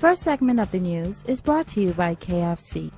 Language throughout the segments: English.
first segment of the news is brought to you by KFC.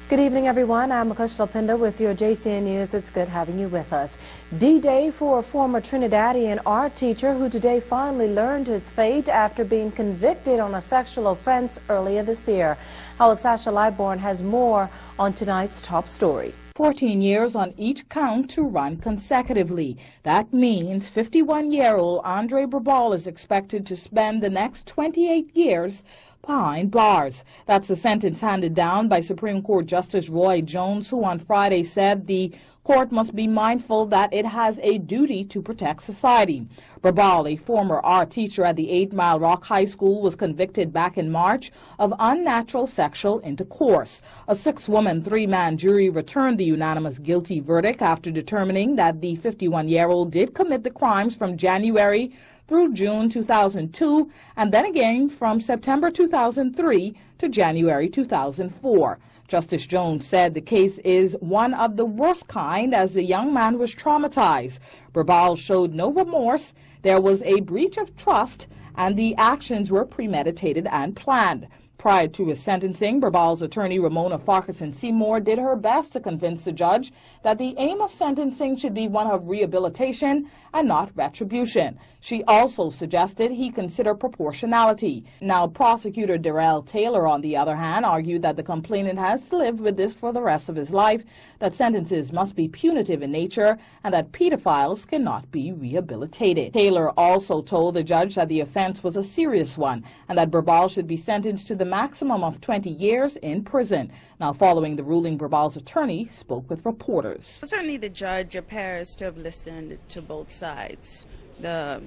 Good evening, everyone. I'm Akushal Pinda with your JCN News. It's good having you with us. D-Day for a former Trinidadian art teacher who today finally learned his fate after being convicted on a sexual offense earlier this year. Our Sasha Lightborn has more on tonight's top story. 14 years on each count to run consecutively. That means 51-year-old Andre Brabal is expected to spend the next 28 years behind bars. That's the sentence handed down by Supreme Court Justice Roy Jones, who on Friday said the court must be mindful that it has a duty to protect society. Brabal, a former art teacher at the 8 Mile Rock High School, was convicted back in March of unnatural sexual intercourse. A 6-woman, 3-man jury returned the unanimous guilty verdict after determining that the 51-year-old did commit the crimes from January through June 2002, and then again from September 2003 to January 2004. Justice Jones said the case is one of the worst kind as the young man was traumatized. Brabal showed no remorse. There was a breach of trust, and the actions were premeditated and planned. Prior to his sentencing, Brabal's attorney Ramona Farquharson Seymour did her best to convince the judge that the aim of sentencing should be one of rehabilitation and not retribution. She also suggested he consider proportionality. Now, prosecutor Darrell Taylor, on the other hand, argued that the complainant has to live with this for the rest of his life, that sentences must be punitive in nature, and that pedophiles cannot be rehabilitated. Taylor also told the judge that the offense was a serious one and that Brabal should be sentenced to the maximum of 20 years in prison. Now, following the ruling, Brabal's attorney spoke with reporters. Certainly the judge appears to have listened to both sides, the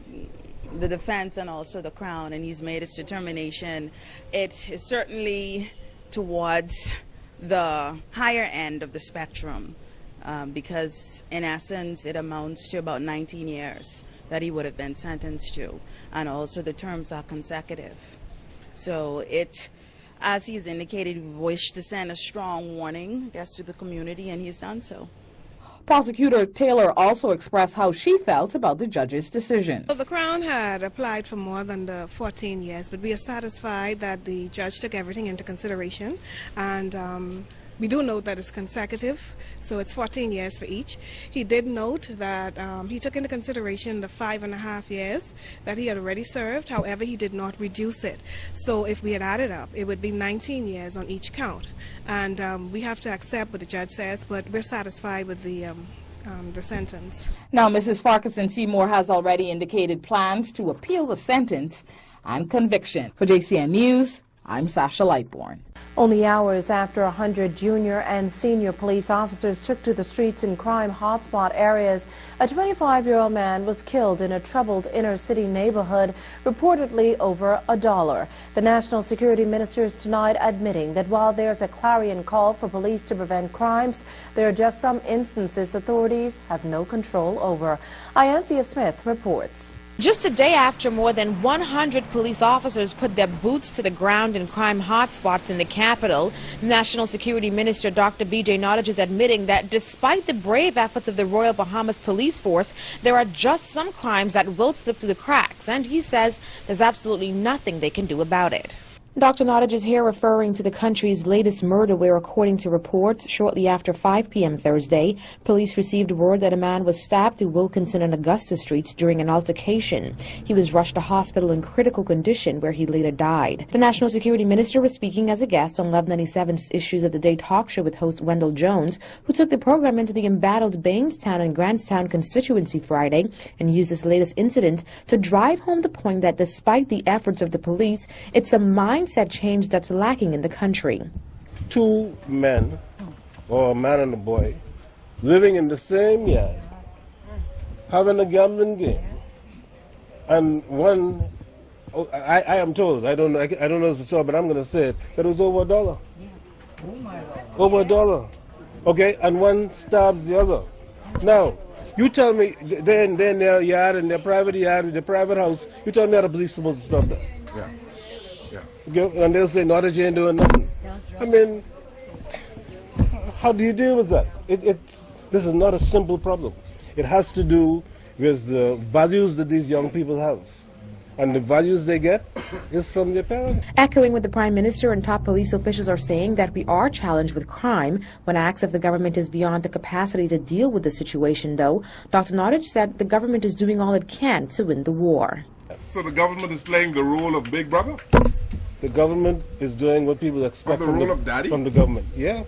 defense and also the Crown, and he's made his determination. It is certainly towards the higher end of the spectrum because in essence it amounts to about 19 years that he would have been sentenced to, and also the terms are consecutive. So it, as he's indicated, we wish to send a strong warning, I guess, to the community, and he's done so. Prosecutor Taylor also expressed how she felt about the judge's decision. Well, the Crown had applied for more than the 14 years, but we are satisfied that the judge took everything into consideration, and we do note that it's consecutive, so it's 14 years for each. He did note that he took into consideration the 5.5 years that he had already served. However, he did not reduce it. So if we had added up, it would be 19 years on each count. And we have to accept what the judge says, but we're satisfied with the sentence. Now, Mrs. Farquharson Seymour has already indicated plans to appeal the sentence and conviction. For JCN News, I'm Sasha Lightborn. Only hours after 100 junior and senior police officers took to the streets in crime hotspot areas, a 25-year-old man was killed in a troubled inner-city neighborhood, reportedly over $1. The National Security Minister is tonight admitting that while there's a clarion call for police to prevent crimes, there are just some instances authorities have no control over. Ianthea Smith reports. Just a day after more than 100 police officers put their boots to the ground in crime hotspots in the capital, National Security Minister Dr. B.J. Nottage is admitting that despite the brave efforts of the Royal Bahamas Police Force, there are just some crimes that will slip through the cracks, and he says there's absolutely nothing they can do about it. Dr. Nottage is here referring to the country's latest murder where, according to reports, shortly after 5 p.m. Thursday, police received word that a man was stabbed through Wilkinson and Augusta Streets during an altercation. He was rushed to hospital in critical condition where he later died. The National Security Minister was speaking as a guest on 1197's Issues of the Day talk show with host Wendell Jones, who took the program into the embattled Bainstown and Grantstown constituency Friday and used this latest incident to drive home the point that despite the efforts of the police, it's a mindset change that's lacking in the country. 2 men, or a man and a boy, living in the same yard, having a gambling game, and one, I am told, I don't know if it's true, but I'm going to say it, that it was over $1. Over $1. Okay, and one stabs the other. Now, you tell me, they're in their yard, in their private yard, in their private house, you tell me how the police are supposed to stop that? Yeah. And they'll say, Nottage ain't doing nothing. I mean, how do you deal with that? This is not a simple problem. It has to do with the values that these young people have. And the values they get is from their parents. Echoing what the Prime Minister and top police officials are saying, that we are challenged with crime. When asked if the government is beyond the capacity to deal with the situation, though, Dr. Nottage said the government is doing all it can to win the war. So the government is playing the role of Big Brother? The government is doing what people expect the role of daddy? From the government. Yeah.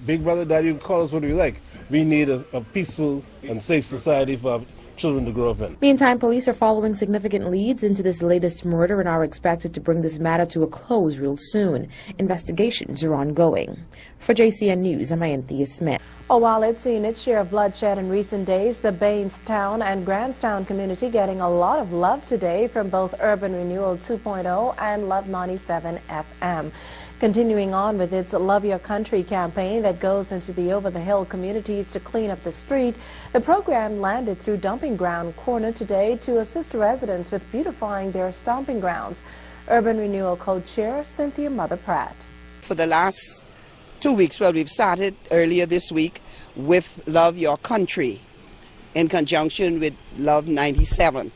Big Brother, Daddy, you can call us what we like. We need a peaceful and safe society for our children to grow up in. Meantime, police are following significant leads into this latest murder and are expected to bring this matter to a close real soon. Investigations are ongoing. For JCN News, I'm Anthea Smith. Oh, while it's seen its share of bloodshed in recent days, the Bainstown and Grantstown community getting a lot of love today from both Urban Renewal 2.0 and Love 97 FM. Continuing on with its Love Your Country campaign that goes into the over-the-hill communities to clean up the street, the program landed through Dumping Ground Corner today to assist residents with beautifying their stomping grounds. Urban Renewal co-chair Cynthia Mother-Pratt. For the last 2 weeks, well, we've started earlier this week with Love Your Country in conjunction with Love 97.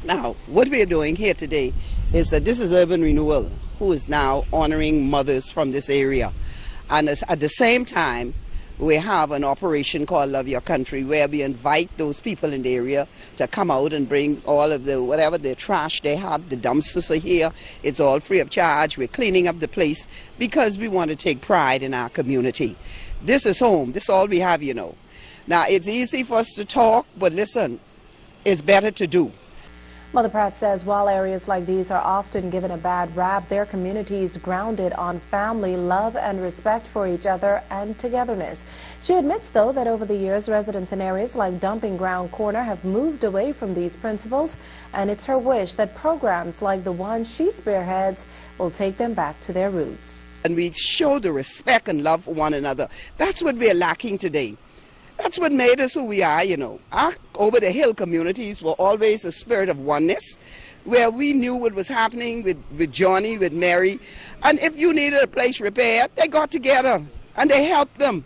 Now, what we are doing here today is that this is Urban Renewal, who is now honoring mothers from this area. And at the same time, we have an operation called Love Your Country, where we invite those people in the area to come out and bring all of the, whatever the trash they have. The dumpsters are here. It's all free of charge. We're cleaning up the place because we want to take pride in our community. This is home. This is all we have, you know. Now, it's easy for us to talk, but listen, it's better to do. Mother Pratt says while areas like these are often given a bad rap, their community is grounded on family, love, and respect for each other and togetherness. She admits, though, that over the years, residents in areas like Dumping Ground Corner have moved away from these principles, and it's her wish that programs like the one she spearheads will take them back to their roots. And we show the respect and love for one another. That's what we're lacking today. That's what made us who we are, you know. Our over-the-hill communities were always a spirit of oneness, where we knew what was happening with Johnny, with Mary. And if you needed a place repaired, they got together and they helped them.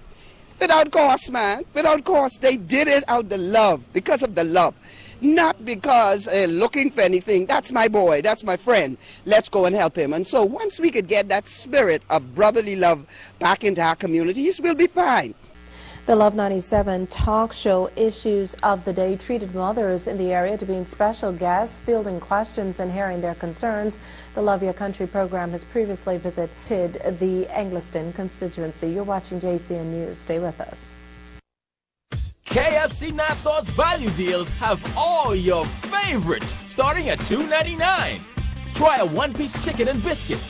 Without cost, man. Without cost. They did it out of love, because of the love. Not because looking for anything. That's my boy, that's my friend. Let's go and help him. And so once we could get that spirit of brotherly love back into our communities, we'll be fine. The Love 97 talk show Issues of the Day treated mothers in the area to being special guests, fielding questions and hearing their concerns. The Love Your Country program has previously visited the Angliston constituency. You're watching JCN News. Stay with us. KFC Nassau's value deals have all your favorites, starting at $2.99. Try a one-piece chicken and biscuit,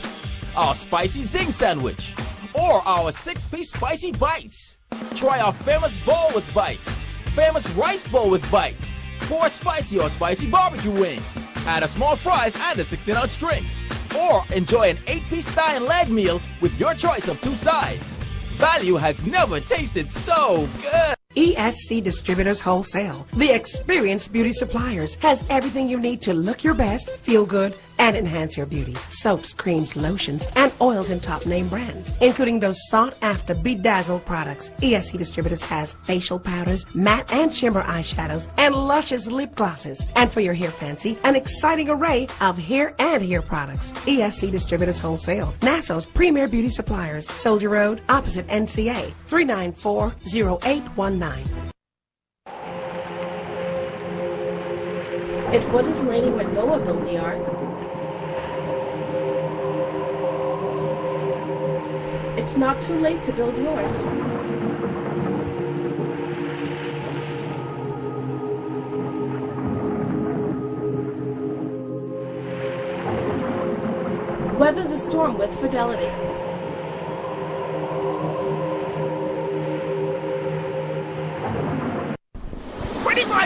our spicy zing sandwich, or our 6-piece spicy bites. Try our famous bowl with bites, famous rice bowl with bites, 4 spicy or spicy barbecue wings, add a small fries and a 16-ounce drink, or enjoy an 8-piece thigh and leg meal with your choice of 2 sides. Value has never tasted so good. ESC Distributors Wholesale, the experienced beauty suppliers, has everything you need to look your best, feel good, and enhance your beauty. Soaps, creams, lotions, and oils in top name brands, including those sought-after bedazzled products. ESC Distributors has facial powders, matte and shimmer eyeshadows, and luscious lip glosses. And for your hair fancy, an exciting array of hair and hair products. ESC Distributors Wholesale, Nassau's premier beauty suppliers. Soldier Road, opposite NCA, 394-0819. It wasn't raining when Noah built the ark. It's not too late to build yours. Weather the storm with fidelity.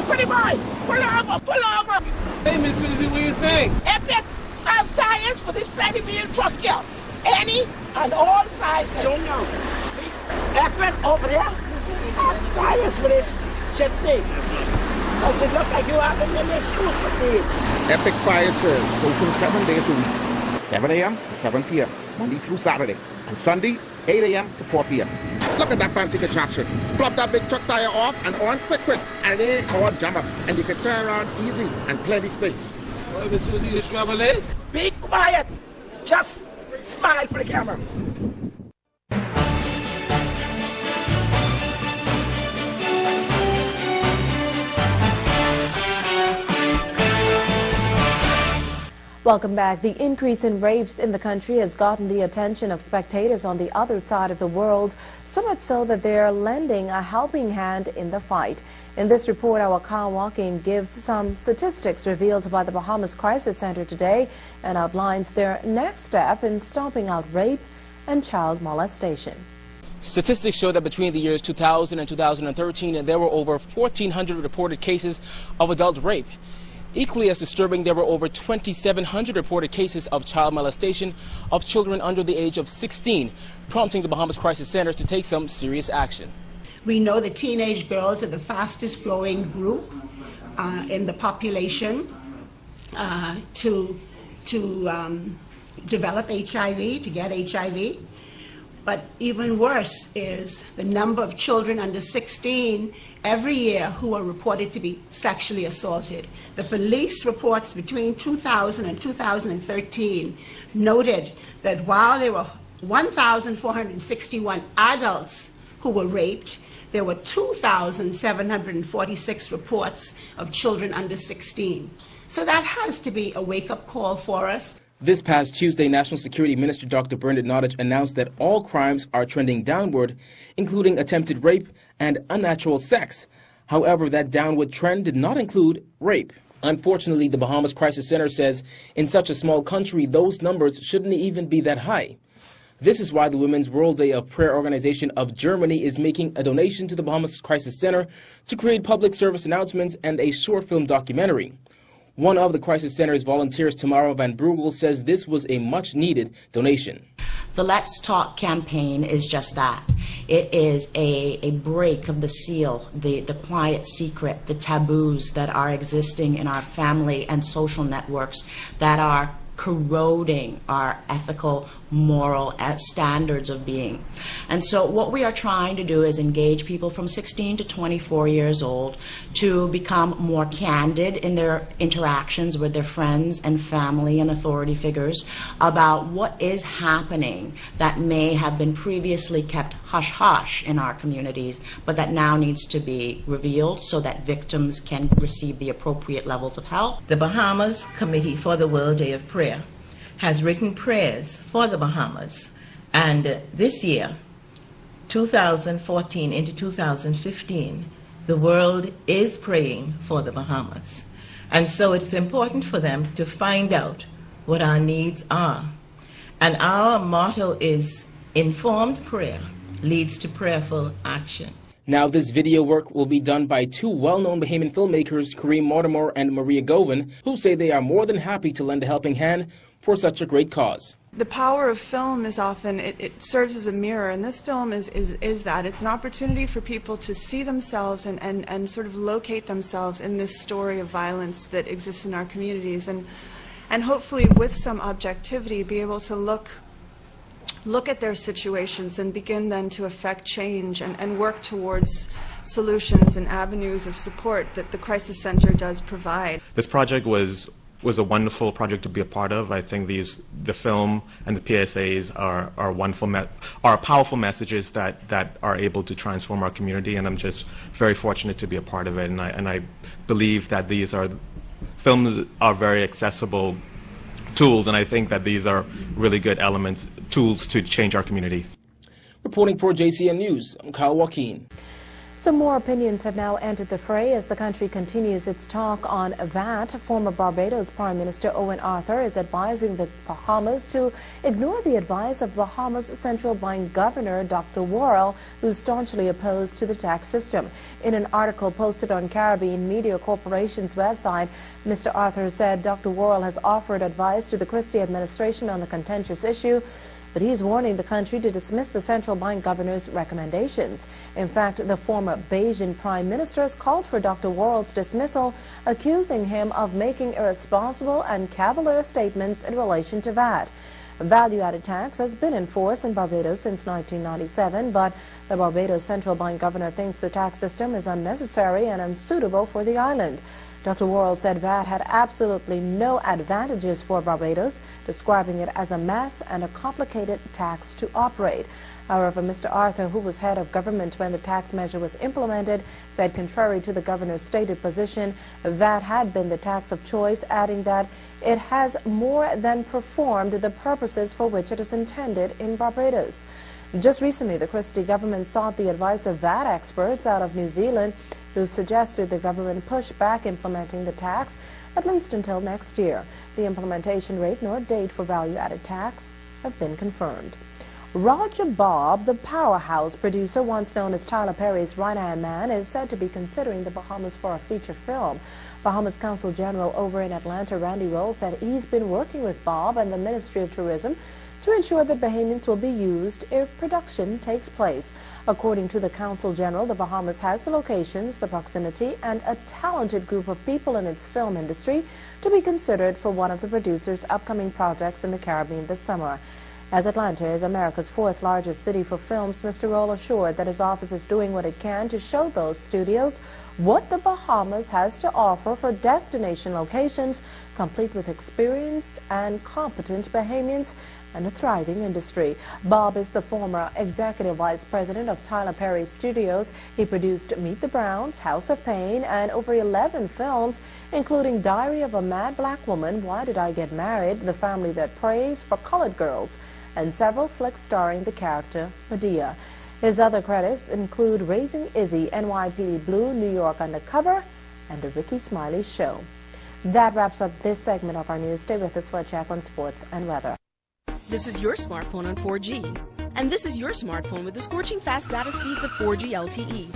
Pretty boy, pull over. Hey, Miss Susie, what you saying? Epic 5 tires for this petty meal truck here. Any and all sizes. Junior. Epic over there. 5 tires for this chutney. Does it look like you have them in your shoes with these? Epic Fire Trail is open 7 days a week. 7 a.m. to 7 p.m. Monday through Saturday. And Sunday, 8 a.m. to 4 p.m. Look at that fancy contraption. Plop that big truck tire off and on quick. And it ain't all jam up. And you can turn around easy and plenty space. Miss Susie, you struggling? Be quiet. Just smile for the camera. Welcome back. The increase in rapes in the country has gotten the attention of spectators on the other side of the world, so much so that they are lending a helping hand in the fight. In this report, our Kyle Walking gives some statistics revealed by the Bahamas Crisis Center today and outlines their next step in stomping out rape and child molestation. Statistics show that between the years 2000 and 2013, there were over 1,400 reported cases of adult rape. Equally as disturbing, there were over 2,700 reported cases of child molestation of children under the age of 16, prompting the Bahamas Crisis Center to take some serious action. We know that teenage girls are the fastest growing group in the population to develop HIV, to get HIV. But even worse is the number of children under 16 every year who are reported to be sexually assaulted. The police reports between 2000 and 2013 noted that while there were 1,461 adults who were raped, there were 2,746 reports of children under 16. So that has to be a wake-up call for us. This past Tuesday, National Security Minister Dr. Bernard Nottage announced that all crimes are trending downward, including attempted rape and unnatural sex. However, that downward trend did not include rape. Unfortunately, the Bahamas Crisis Center says in such a small country, those numbers shouldn't even be that high. This is why the Women's World Day of Prayer Organization of Germany is making a donation to the Bahamas Crisis Center to create public service announcements and a short film documentary. One of the Crisis Center's volunteers, Tamara Van Brugel, says this was a much-needed donation. The Let's Talk campaign is just that. It is a break of the seal, the quiet secret, the taboos that are existing in our family and social networks that are corroding our ethical, moral standards of being. And so what we are trying to do is engage people from 16 to 24 years old to become more candid in their interactions with their friends and family and authority figures about what is happening that may have been previously kept hush-hush in our communities, but that now needs to be revealed so that victims can receive the appropriate levels of help. The Bahamas Committee for the World Day of Prayer has written prayers for the Bahamas, and this year, 2014 into 2015, the world is praying for the Bahamas. And so it's important for them to find out what our needs are. And our motto is, informed prayer leads to prayerful action. Now, this video work will be done by two well-known Bahamian filmmakers, Kareem Mortimer and Maria Govan, who say they are more than happy to lend a helping hand for such a great cause. The power of film is often, it serves as a mirror, and this film is that. It's an opportunity for people to see themselves and sort of locate themselves in this story of violence that exists in our communities, and hopefully with some objectivity be able to look at their situations and begin then to affect change and work towards solutions and avenues of support that the Crisis Center does provide. This project was a wonderful project to be a part of. I think the film and the PSAs are powerful messages that are able to transform our community, and I'm just very fortunate to be a part of it. And I believe that films are very accessible tools, and I think that these are really good tools to change our communities. Reporting for JCN News, I'm Kyle Joaquin. Some more opinions have now entered the fray as the country continues its talk on VAT. Former Barbados Prime Minister Owen Arthur is advising the Bahamas to ignore the advice of Bahamas Central Bank Governor Dr. Worrell, who's staunchly opposed to the tax system. In an article posted on Caribbean Media Corporation's website, Mr. Arthur said Dr. Worrell has offered advice to the Christie administration on the contentious issue, but he's warning the country to dismiss the central bank governor's recommendations. In fact, the former Bayesian prime minister has called for Dr. Worrell's dismissal, accusing him of making irresponsible and cavalier statements in relation to VAT. Value-added tax has been in force in Barbados since 1997, but the Barbados central bank governor thinks the tax system is unnecessary and unsuitable for the island. Dr. Worrell said VAT had absolutely no advantages for Barbados, describing it as a mess and a complicated tax to operate. However, Mr. Arthur, who was head of government when the tax measure was implemented, said contrary to the governor's stated position, VAT had been the tax of choice, adding that it has more than performed the purposes for which it is intended in Barbados. Just recently, the Christie government sought the advice of VAT experts out of New Zealand, who suggested the government push back implementing the tax at least until next year. The implementation rate nor date for value-added tax have been confirmed. Roger Bobb, the powerhouse producer once known as Tyler Perry's Right-Hand Man, is said to be considering the Bahamas for a feature film. Bahamas Consul General over in Atlanta, Randy Roll, said he's been working with Bobb and the Ministry of Tourism to ensure that Bahamians will be used if production takes place. According to the Consul General, the Bahamas has the locations, the proximity, and a talented group of people in its film industry to be considered for one of the producer's upcoming projects in the Caribbean this summer. As Atlanta is America's fourth largest city for films, Mr. Roll assured that his office is doing what it can to show those studios what the Bahamas has to offer for destination locations, complete with experienced and competent Bahamians and a thriving industry. Bobb is the former executive vice president of Tyler Perry Studios. He produced Meet the Browns, House of Pain, and over 11 films, including Diary of a Mad Black Woman, Why Did I Get Married, The Family That Prays, For Colored Girls, and several flicks starring the character Medea. His other credits include Raising Izzy, NYPD Blue, New York Undercover, and The Ricky Smiley Show. That wraps up this segment of our news. Stay with us for a check on sports and weather. This is your smartphone on 4G. And this is your smartphone with the scorching fast data speeds of 4G LTE.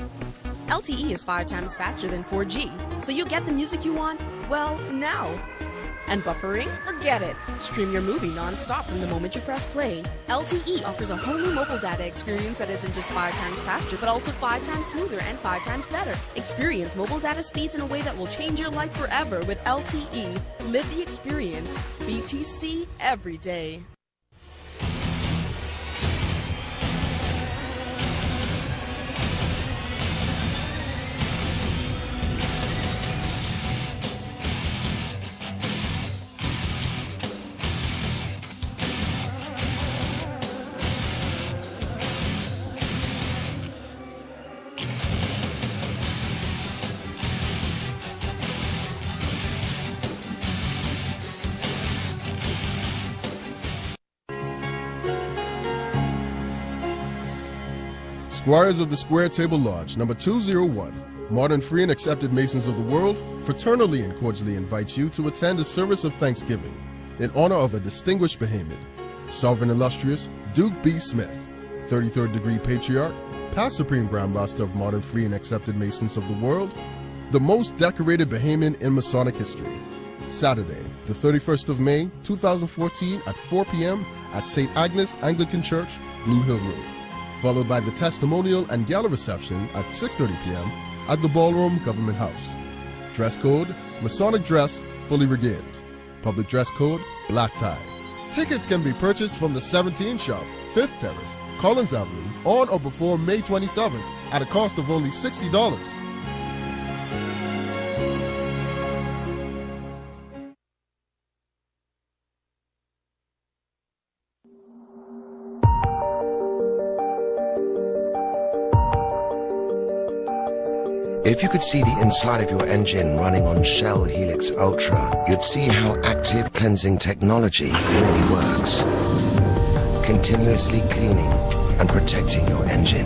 LTE is 5 times faster than 4G, so you get the music you want, well, now. And buffering? Forget it. Stream your movie non-stop from the moment you press play. LTE offers a whole new mobile data experience that isn't just 5 times faster, but also 5 times smoother and 5 times better. Experience mobile data speeds in a way that will change your life forever with LTE. Live the experience. BTC every day. Squires of the Square Table Lodge, number 201, modern free and accepted Masons of the world, fraternally and cordially invite you to attend a service of thanksgiving in honor of a distinguished Bahamian, Sovereign Illustrious Duke B. Smith, 33rd degree Patriarch, past Supreme Grand Master of modern free and accepted Masons of the world, the most decorated Bahamian in Masonic history. Saturday, the 31st of May, 2014 at 4 p.m. at St. Agnes Anglican Church, Blue Hill Road, followed by the testimonial and gala reception at 6:30 p.m. at the Ballroom Government House. Dress code, Masonic dress, fully regaled. Public dress code, black tie. Tickets can be purchased from the 17 Shop, 5th Terrace, Collins Avenue, on or before May 27th at a cost of only $60. If you could see the inside of your engine running on Shell Helix Ultra, you'd see how active cleansing technology really works. Continuously cleaning and protecting your engine.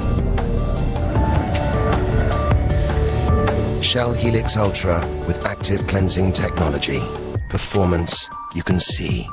Shell Helix Ultra with active cleansing technology. Performance you can see.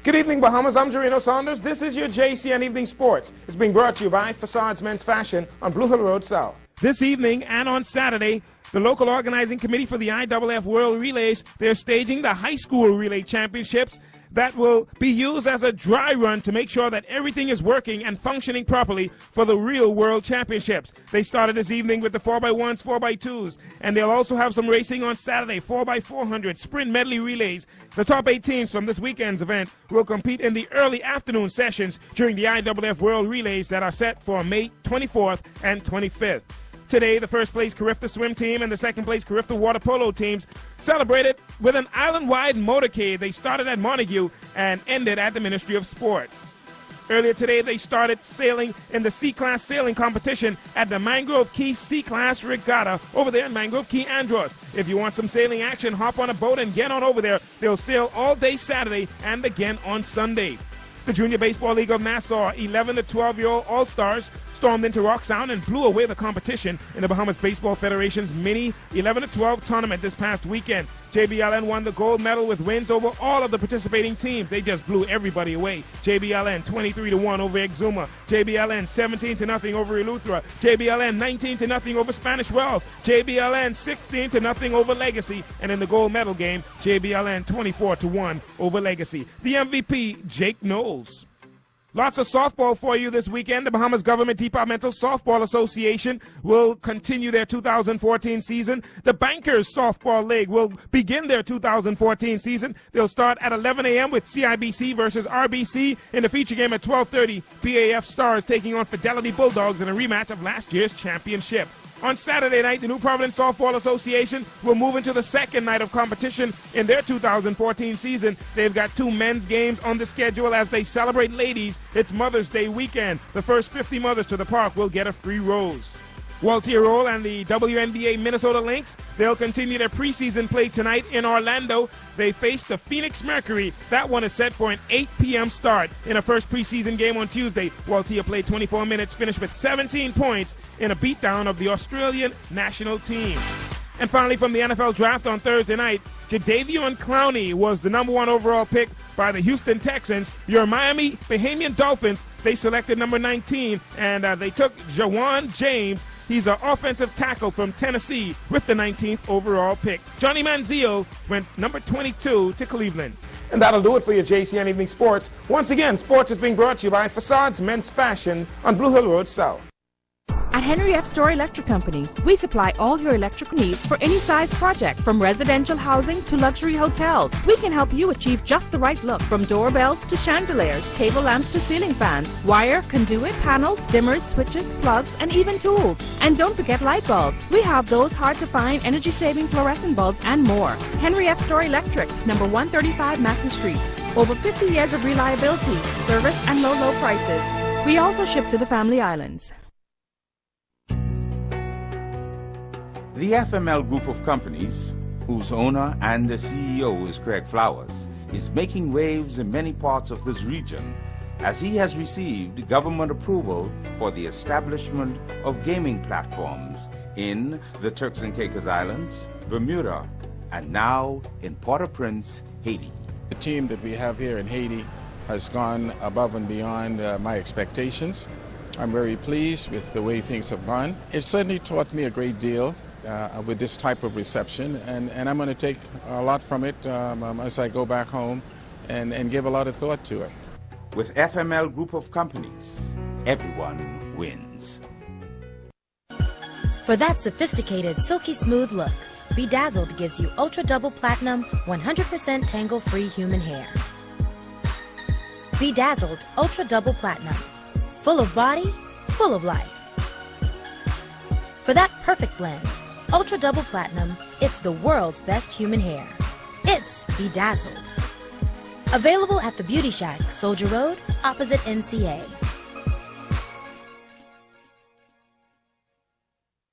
Good evening, Bahamas. I'm Jorino Saunders. This is your JCN Evening Sports. It's being brought to you by Facades Men's Fashion on Blue Hill Road South. This evening and on Saturday, the local organizing committee for the IAAF World Relays, they're staging the high school relay championships that will be used as a dry run to make sure that everything is working and functioning properly for the real world championships. They started this evening with the 4x1s, 4x2s, and they'll also have some racing on Saturday, 4x400 sprint medley relays. The top 8 teams from this weekend's event will compete in the early afternoon sessions during the IAAF World Relays that are set for May 24th and 25th. Today, the first place Carifta swim team and the second place Carifta water polo teams celebrated with an island-wide motorcade. They started at Montague and ended at the Ministry of Sports. Earlier today, they started sailing in the C-Class sailing competition at the Mangrove Key C-Class Regatta over there in Mangrove Key, Andros. If you want some sailing action, hop on a boat and get on over there. They'll sail all day Saturday and again on Sunday. The Junior Baseball League of Nassau 11 to 12-year-old All-Stars stormed into Rock Sound and blew away the competition in the Bahamas Baseball Federation's mini 11 to 12 tournament this past weekend. JBLN won the gold medal with wins over all of the participating teams. They just blew everybody away. JBLN 23-1 over Exuma. JBLN 17-0 over Eleuthera. JBLN 19-0 over Spanish Wells. JBLN 16-0 over Legacy. And in the gold medal game, JBLN 24-1 over Legacy. The MVP, Jake Knowles. Lots of softball for you this weekend. The Bahamas Government Departmental Softball Association will continue their 2014 season. The Bankers Softball League will begin their 2014 season. They'll start at 11 a.m. with CIBC versus RBC in the feature game at 12:30. BAF Stars taking on Fidelity Bulldogs in a rematch of last year's championship. On Saturday night, the New Providence Softball Association will move into the second night of competition in their 2014 season. They've got 2 men's games on the schedule as they celebrate ladies. It's Mother's Day weekend. The first 50 mothers to the park will get a free rose. Walter Roll and the WNBA Minnesota Lynx, they'll continue their preseason play tonight in Orlando. They face the Phoenix Mercury. That one is set for an 8 p.m. start. In a first preseason game on Tuesday, Walter played 24 minutes, finished with 17 points in a beatdown of the Australian national team. And finally, from the NFL Draft on Thursday night, Jadeveon Clowney was the number 1 overall pick by the Houston Texans. Your Miami Bahamian Dolphins, they selected number 19, and they took Jawan James. He's an offensive tackle from Tennessee with the 19th overall pick. Johnny Manziel went number 22 to Cleveland. And that'll do it for your JCN Evening Sports. Once again, sports is being brought to you by Facades Men's Fashion on Blue Hill Road South. At Henry F. Store Electric Company, we supply all your electric needs for any size project, from residential housing to luxury hotels. We can help you achieve just the right look, from doorbells to chandeliers, table lamps to ceiling fans, wire, conduit, panels, dimmers, switches, plugs, and even tools. And don't forget light bulbs. We have those hard-to-find, energy-saving fluorescent bulbs and more. Henry F. Store Electric, number 135 Matthew Street. Over 50 years of reliability, service, and low prices. We also ship to the Family Islands. The FML Group of companies, whose owner and the CEO is Craig Flowers, is making waves in many parts of this region as he has received government approval for the establishment of gaming platforms in the Turks and Caicos Islands, Bermuda, and now in Port-au-Prince, Haiti. The team that we have here in Haiti has gone above and beyond my expectations. I'm very pleased with the way things have gone. It certainly taught me a great deal with this type of reception, and I'm going to take a lot from it as I go back home and give a lot of thought to it. With FML Group of companies, everyone wins. For that sophisticated, silky smooth look, Bedazzled gives you Ultra Double Platinum 100% tangle-free human hair. Bedazzled Ultra Double Platinum. Full of body, full of life. For that perfect blend, Ultra Double Platinum, it's the world's best human hair. It's Bedazzled. Available at the Beauty Shack, Soldier Road, opposite NCA.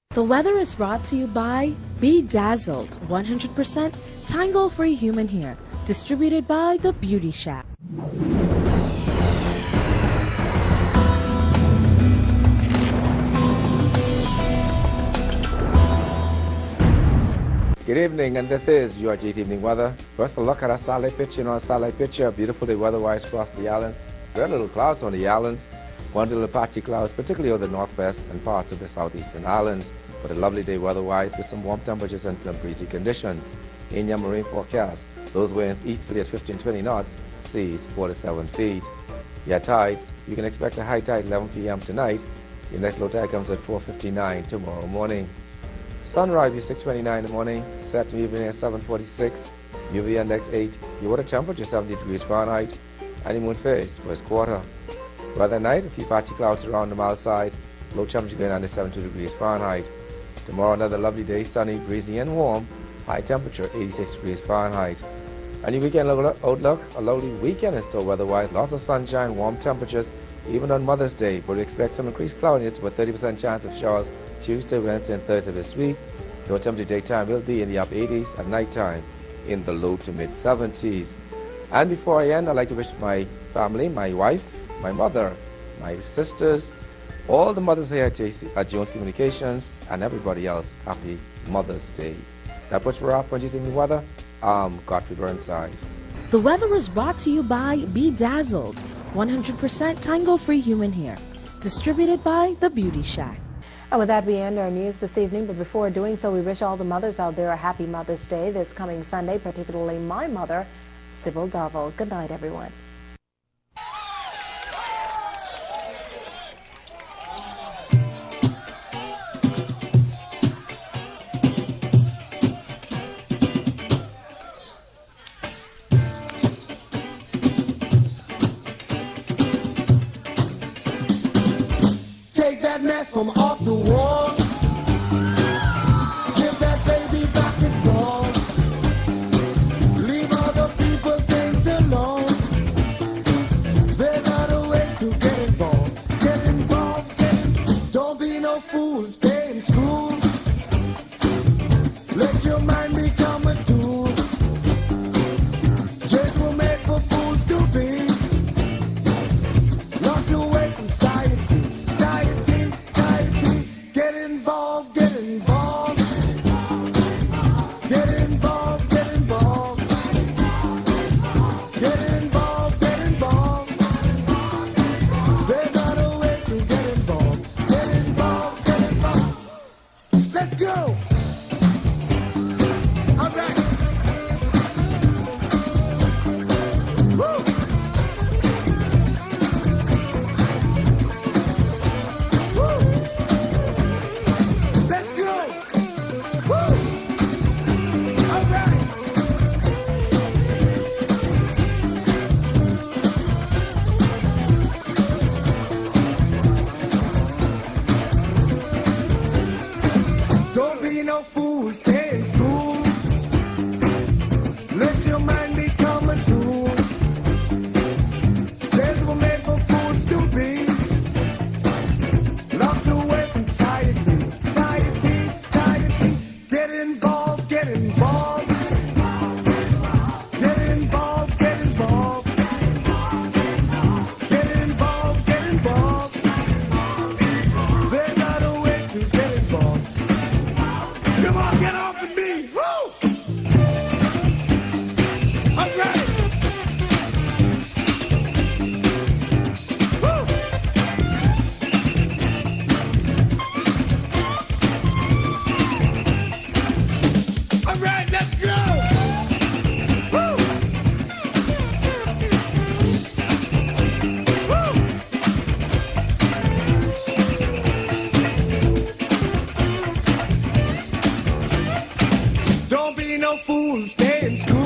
The weather is brought to you by Bedazzled 100% tangle-free human hair, distributed by the Beauty Shack. Good evening, and this is your JT Evening Weather. First, a look at our satellite picture. On satellite picture, a beautiful day weather-wise across the islands. Very little clouds on the islands. One little patchy clouds, particularly over the northwest and parts of the southeastern islands. But a lovely day weather-wise with some warm temperatures and some breezy conditions. In your marine forecast, those winds easterly at 15-20 knots, seas 4 to 7 feet. Your tides, you can expect a high tide 11 p.m. tonight. Your next low tide comes at 4:59 tomorrow morning. Sunrise is 6:29 in the morning, set to evening at 7:46, UV index 8, your water temperature 70 degrees Fahrenheit, honeymoon phase, first quarter. Weather night, a few patchy clouds around the mile side, low temperature going under 72 degrees Fahrenheit. Tomorrow, another lovely day, sunny, breezy, and warm. High temperature, 86 degrees Fahrenheit. A new weekend outlook, a lovely weekend in store weather-wise. Lots of sunshine, warm temperatures, even on Mother's Day. But we expect some increased cloudiness with 30% chance of showers Tuesday, Wednesday, and Thursday this week. Low temperature daytime will be in the upper 80s, at nighttime in the low to mid 70s. And before I end, I'd like to wish my family, my wife, my mother, my sisters, all the mothers here at Jones Communications, and everybody else, happy Mother's Day. That puts a wrap on JCN Evening Weather. I'm Godfrey Burnside. The weather was brought to you by Bedazzled, 100% tangle-free human hair, distributed by The Beauty Shack. And with that, we end our news this evening. But before doing so, we wish all the mothers out there a happy Mother's Day this coming Sunday, particularly my mother, Sybil Darville. Good night, everyone. Take that mess from off the wall. Give that baby back its ball. Leave other people things alone. There's other ways to get involved. Get involved, don't be no fool. Stay in school. Let your mind become a tool. Jails were made for fools to be. Locked away from society. Get involved, get involved. Get involved, get involved. Get involved, get involved. There's other ways to get involved. Get involved, get involved. Let's go. All right. Woo. Don't be no fool, stay in school. Let your mind become a tool. Jails were made for fools to be. Locked away from society. Get involved, get involved. Get involved, get involved. Get involved, get involved. There's other ways to get involved. Come on, get off of me! Woo! All right! Woo! All right, let's go! Woo! Woo! Don't be no fool, stay in school.